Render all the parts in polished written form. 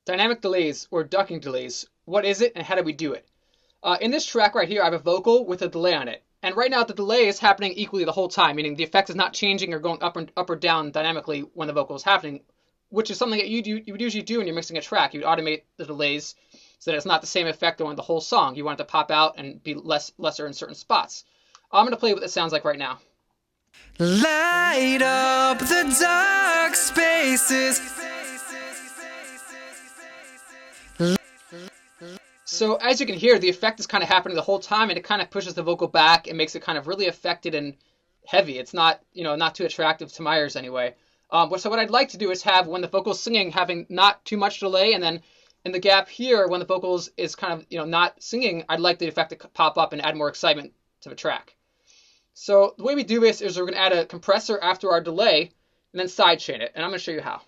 Dynamic delays or ducking delays. What is it and how do we do it? In this track right here, I have a vocal with a delay on it. And right now the delay is happening equally the whole time, meaning the effect is not changing or going up or down dynamically when the vocal is happening, which is something that you would usually do when you're mixing a track. You'd automate the delays so that it's not the same effect on the whole song. You want it to pop out and be lesser in certain spots. I'm going to play what it sounds like right now. Light up the dark spaces. So as you can hear, the effect is kind of happening the whole time, and it kind of pushes the vocal back and makes it kind of really affected and heavy. It's not, not too attractive to my ears anyway. So what I'd like to do is have when the vocal's singing, having not too much delay, and then in the gap here, when the vocals is kind of, not singing, I'd like the effect to pop up and add more excitement to the track. So the way we do this is we're going to add a compressor after our delay and then sidechain it, and I'm going to show you how.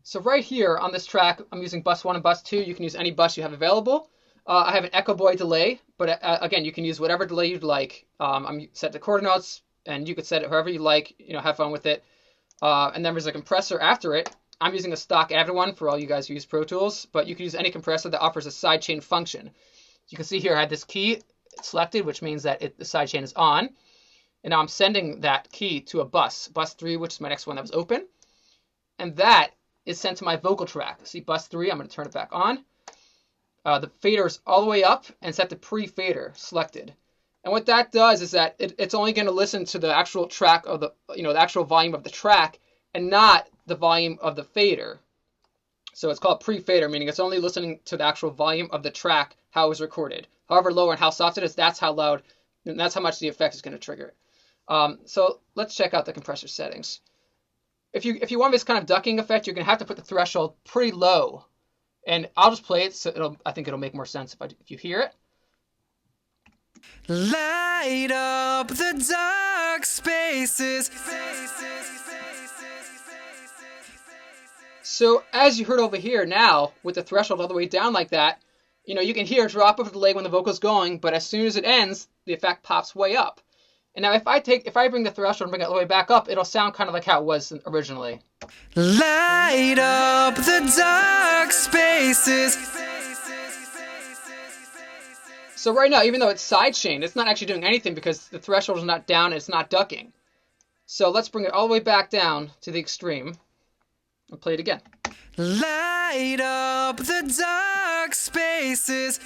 So right here on this track, I'm using bus 1 and bus 2. You can use any bus you have available. I have an Echo Boy delay, but again, you can use whatever delay you'd like. I'm set to quarter notes, and you could set it however you like. Have fun with it. And then there's a compressor after it. I'm using a stock added one for all you guys who use Pro Tools, but you can use any compressor that offers a sidechain function. You can see here I had this key selected, which means that the sidechain is on. And now I'm sending that key to a bus 3, which is my next one that was open. And that is sent to my vocal track. See bus 3, I'm going to turn it back on. The fader is all the way up and set to pre-fader selected. And what that does is that it's only going to listen to the actual track of the actual volume of the track and not the volume of the fader. So it's called pre-fader, meaning it's only listening to the actual volume of the track, how it was recorded. However low and how soft it is, that's how loud, and that's how much the effect is going to trigger it. So let's check out the compressor settings. If you want this kind of ducking effect, you're going to have to put the threshold pretty low. And I'll just play it, so I think it'll make more sense if you hear it. Light up the dark spaces. So as you heard over here now, with the threshold all the way down like that, you can hear a drop of delay when the vocal's going, but as soon as it ends, the effect pops way up. And now if I bring the threshold and bring it all the way back up, it'll sound kind of like how it was originally. Light up the dark spaces. So right now, even though it's sidechained, it's not actually doing anything because the threshold is not down and it's not ducking. So let's bring it all the way back down to the extreme and play it again. Light up the dark spaces.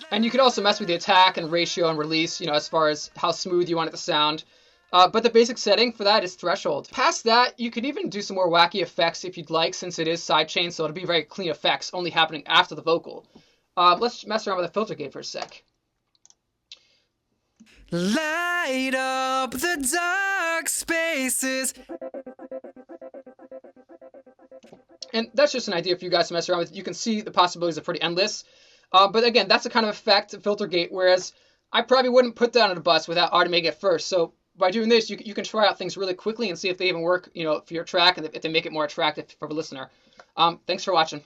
And you can also mess with the attack and ratio and release, as far as how smooth you want it to sound. But the basic setting for that is threshold. Past that, you could even do some more wacky effects if you'd like, since it is sidechained, so it'll be very clean effects, only happening after the vocal. Let's mess around with the filter gate for a sec. Light up the dark spaces. And that's just an idea for you guys to mess around with. You can see the possibilities are pretty endless. But again, that's the kind of effect, filter gate, whereas I probably wouldn't put that on a bus without automating it first. So by doing this, you can try out things really quickly and see if they even work, for your track and if they make it more attractive for the listener. Thanks for watching.